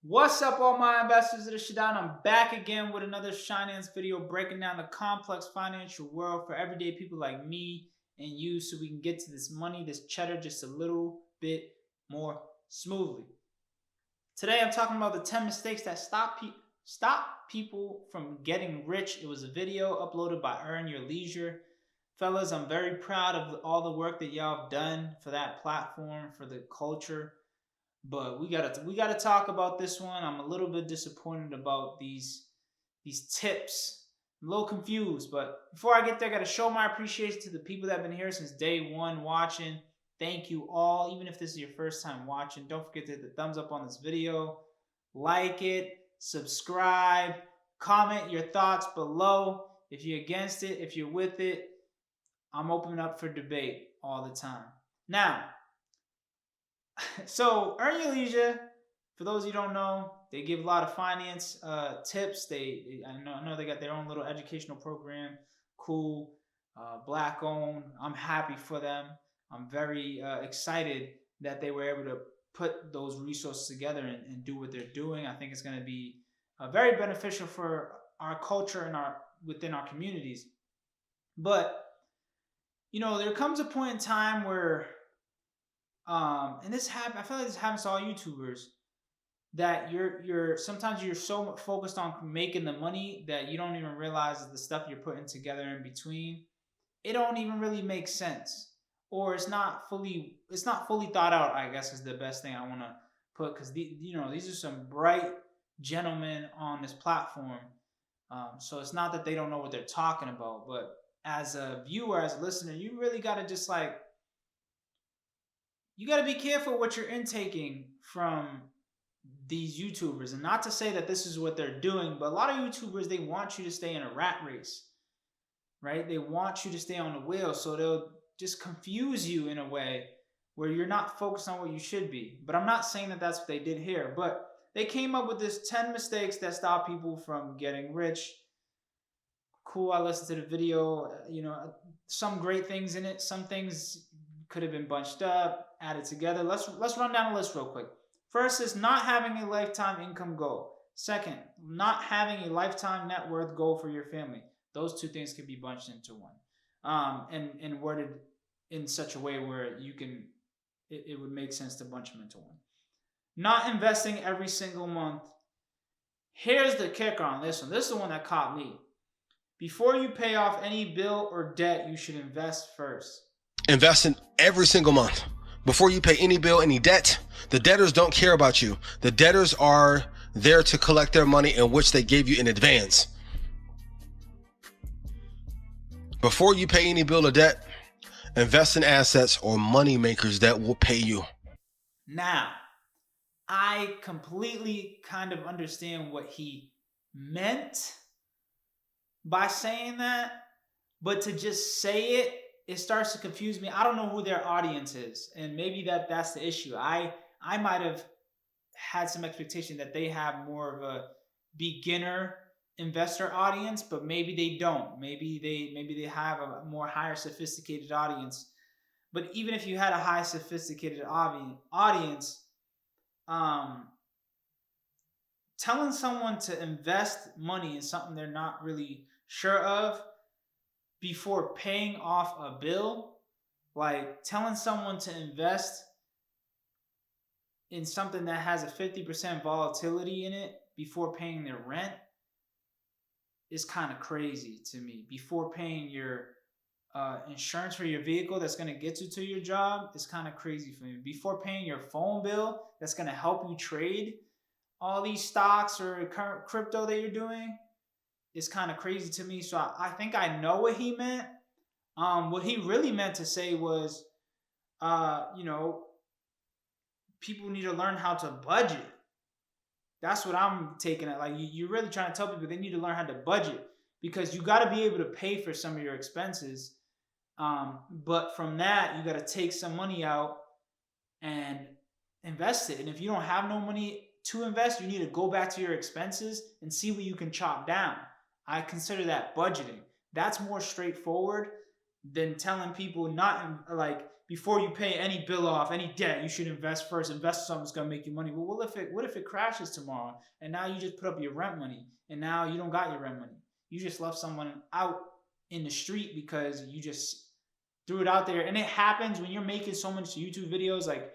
What's up, all my investors of the Shaddai? I'm back again with another HINANCE video breaking down the complex financial world for everyday people like me and you so we can get to this money, this cheddar, just a little bit more smoothly. Today, I'm talking about the 10 mistakes that stop people from getting rich. It was a video uploaded by Earn Your Leisure. Fellas, I'm very proud of all the work that y'all have done for that platform, for the culture. But we gotta talk about this one. I'm a little bit disappointed about these tips. I'm a little confused, but before I get there, I gotta show my appreciation to the people that have been here since day one watching. Thank you all. Even if this is your first time watching, don't forget to hit the thumbs up on this video, like it, subscribe, comment your thoughts below. If you're against it, if you're with it, I'm opening up for debate all the time. Now, so Earn Your Leisure, for those you don't know, they give a lot of finance tips. I know they got their own little educational program. Cool, black owned. I'm happy for them. I'm very excited that they were able to put those resources together and do what they're doing. I think it's going to be very beneficial for our culture and within our communities. But there comes a point in time where and this happen. I feel like this happens to all YouTubers. That you're sometimes you're so focused on making the money that you don't even realize that the stuff you're putting together in between, it don't even really make sense, or it's not fully thought out. I guess is the best thing I want to put, because these are some bright gentlemen on this platform. So it's not that they don't know what they're talking about, but as a viewer, as a listener, you really got to just like you got to be careful what you're intaking from these YouTubers. And not to say that this is what they're doing, but a lot of YouTubers, they want you to stay in a rat race, right? They want you to stay on the wheel. So they'll just confuse you in a way where you're not focused on what you should be. But I'm not saying that that's what they did here. But they came up with this 10 mistakes that stop people from getting rich. Cool, I listened to the video. Some great things in it. Some things could have been bunched up, added together. Let's run down the list real quick. First is not having a lifetime income goal. Second, not having a lifetime net worth goal for your family. Those two things can be bunched into one, and worded in such a way where it would make sense to bunch them into one. Not investing every single month. Here's the kicker on this one. This is the one that caught me. Before you pay off any bill or debt, you should invest first. Invest in every single month. Before you pay any bill, any debt, the debtors don't care about you. The debtors are there to collect their money in which they gave you in advance. Before you pay any bill or debt, invest in assets or money makers that will pay you. Now, I completely kind of understand what he meant by saying that, but to just say it starts to confuse me. I don't know who their audience is, and maybe that's the issue. I might have had some expectation that they have more of a beginner investor audience, but maybe they don't. Maybe they have a more higher sophisticated audience. But even if you had a high sophisticated audience, telling someone to invest money in something they're not really sure of before paying off a bill, like telling someone to invest in something that has a 50% volatility in it before paying their rent, is kind of crazy to me. Before paying your insurance for your vehicle that's going to get you to your job, is kind of crazy for me. Before paying your phone bill that's going to help you trade all these stocks or current crypto that you're doing, is kind of crazy to me. So I think I know what he meant. What he really meant to say was, people need to learn how to budget. That's what I'm taking it. Like, you're really trying to tell people they need to learn how to budget, because you got to be able to pay for some of your expenses. But from that, you got to take some money out and invest it. And if you don't have no money to invest, you need to go back to your expenses and see what you can chop down. I consider that budgeting. That's more straightforward than telling people not, like, before you pay any bill off, any debt, you should invest first. Invest in something that's gonna make you money. Well, what if it crashes tomorrow and now you just put up your rent money and now you don't got your rent money? You just left someone out in the street because you just threw it out there. And it happens when you're making so much YouTube videos. Like,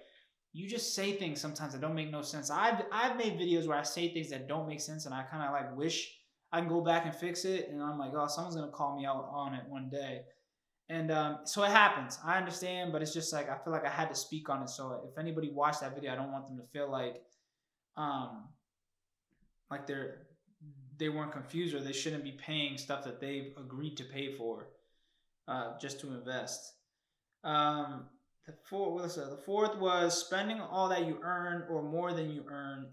you just say things sometimes that don't make no sense. I've made videos where I say things that don't make sense, and I kind of like wish I can go back and fix it. And I'm like, oh, someone's gonna call me out on it one day. And so it happens. I understand, but it's just like I feel like I had to speak on it. So if anybody watched that video, I don't want them to feel um, like they weren't confused or they shouldn't be paying stuff that they've agreed to pay for just to invest. The fourth was spending all that you earn or more than you earn.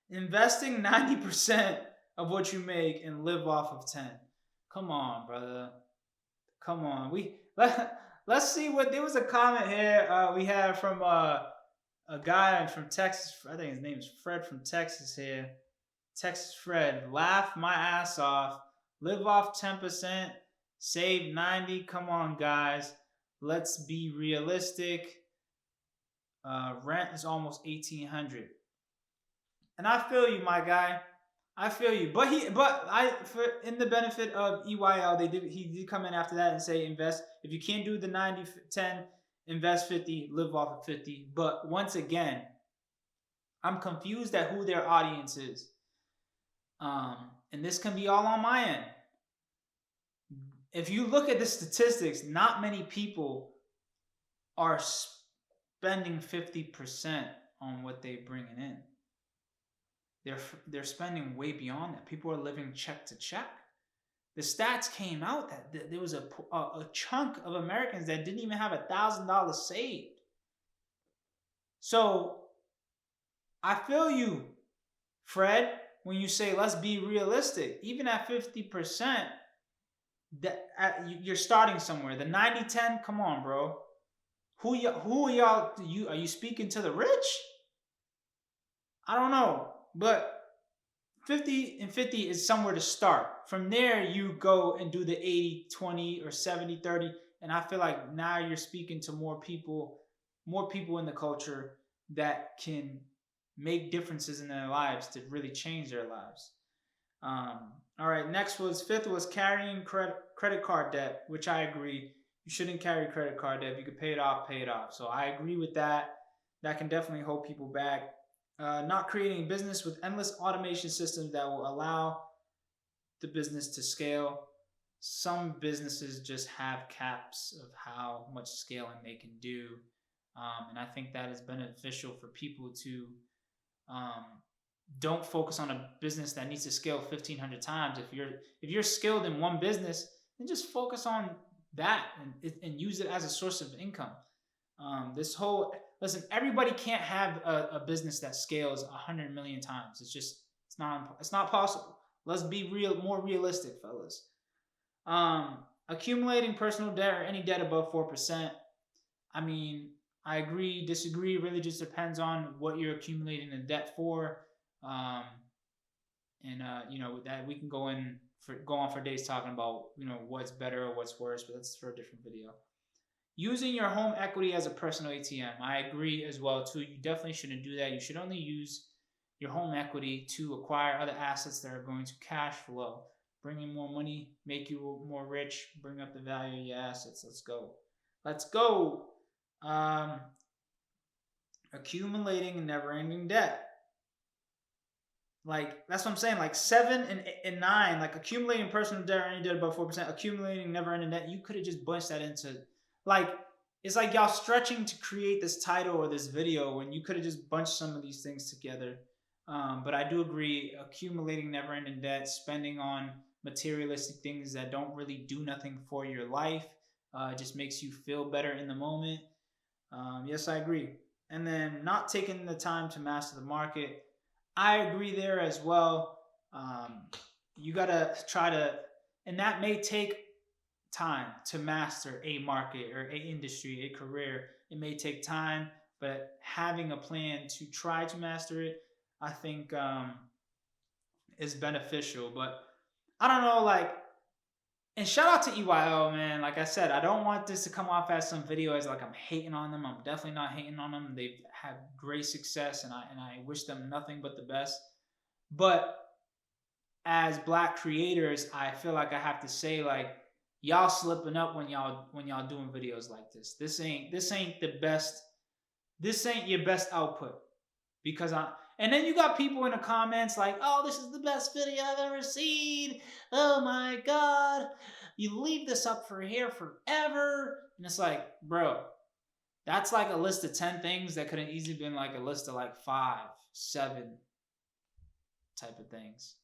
Investing 90% of what you make and live off of 10. Come on, brother. Come on. Let's see what there was a comment here we have from a guy from Texas. I think his name is Fred from Texas here. Texas Fred. Laugh my ass off. Live off 10%. Save 90. Come on, guys. Let's be realistic. Rent is almost $1,800, and I feel you, my guy. I feel you, but in the benefit of EYL, he did come in after that and say invest. If you can't do the 90-10, invest 50, live off of 50. But once again, I'm confused at who their audience is, and this can be all on my end. If you look at the statistics, not many people are spending 50% on what they're bringing in. They're spending way beyond that. People are living check to check. The stats came out that there was a chunk of Americans that didn't even have $1,000 saved. So I feel you, Fred, when you say let's be realistic. Even at 50%, you're starting somewhere. The 90-10, come on, bro. Who are y'all? Are you speaking to the rich? I don't know, but 50 and 50 is somewhere to start. From there, you go and do the 80-20 or 70-30, and I feel like now you're speaking to more people in the culture that can make differences in their lives to really change their lives. All right, fifth was carrying credit card debt, which I agree. You shouldn't carry credit card debt. If you could pay it off, pay it off. So I agree with that. That can definitely hold people back. Not creating a business with endless automation systems that will allow the business to scale. Some businesses just have caps of how much scaling they can do. And I think that is beneficial for people to don't focus on a business that needs to scale 1,500 times. If you're skilled in one business, then just focus on that and use it as a source of income. Listen, everybody can't have a business that scales 100 million times. It's not possible. Let's be more realistic, fellas. Accumulating personal debt or any debt above 4%. I mean, I agree, disagree. It really just depends on what you're accumulating the debt for. That we can go on for days talking about, what's better or what's worse, but that's for a different video. Using your home equity as a personal ATM. I agree as well too. You definitely shouldn't do that. You should only use your home equity to acquire other assets that are going to cash flow, bring in more money, make you more rich, bring up the value of your assets. Let's go. Accumulating never-ending debt. Like, that's what I'm saying. Like 7 and 9, like accumulating personal debt or any debt above 4%, accumulating never-ending debt. You could have just bunched that into, like, it's like y'all stretching to create this title or this video when you could have just bunched some of these things together. But I do agree, accumulating never-ending debt, spending on materialistic things that don't really do nothing for your life, just makes you feel better in the moment. Yes, I agree. And then not taking the time to master the market. I agree there as well. You got to try to, and that may take time to master a market or a industry, a career. It may take time, but having a plan to try to master it, I think is beneficial. But I don't know, like, And shout out to EYL, man. Like I said, I don't want this to come off as some video as like I'm hating on them. I'm definitely not hating on them. They've had great success, and I wish them nothing but the best. But as Black creators, I feel like I have to say, like, y'all slipping up when y'all doing videos like this. This ain't the best. This ain't your best output. Because and then you got people in the comments like, oh, this is the best video I've ever seen. Oh my God. You leave this up for here forever. And it's like, bro, that's like a list of 10 things that could have easily been like a list of like 5, 7 type of things.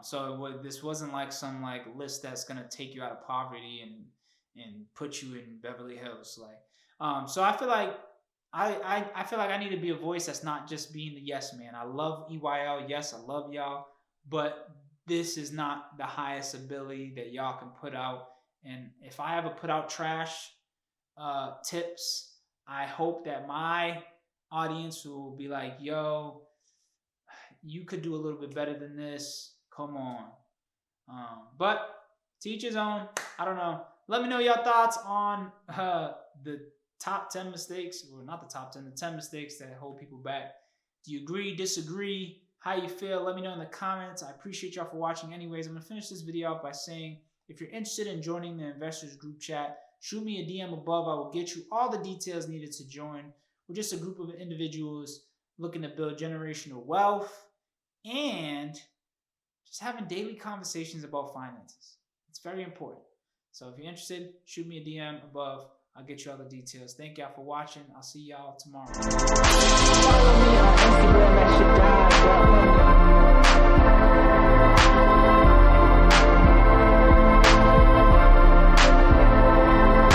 So this wasn't like some like list that's gonna take you out of poverty and put you in Beverly Hills. Like, so I feel like I feel like I need to be a voice that's not just being the yes man. I love EYL, yes, I love y'all, but this is not the highest ability that y'all can put out. And if I ever put out trash tips, I hope that my audience will be like, yo, you could do a little bit better than this. Come on. But to each his own. I don't know. Let me know your thoughts on the top 10 mistakes, or not the top 10, the 10 mistakes that hold people back. Do you agree, disagree? How you feel? Let me know in the comments. I appreciate y'all for watching anyways. I'm going to finish this video out by saying, if you're interested in joining the investors group chat, shoot me a DM above. I will get you all the details needed to join. We're just a group of individuals looking to build generational wealth and just having daily conversations about finances. It's very important. So if you're interested, shoot me a DM above. I'll get you all the details. Thank y'all for watching. I'll see y'all tomorrow.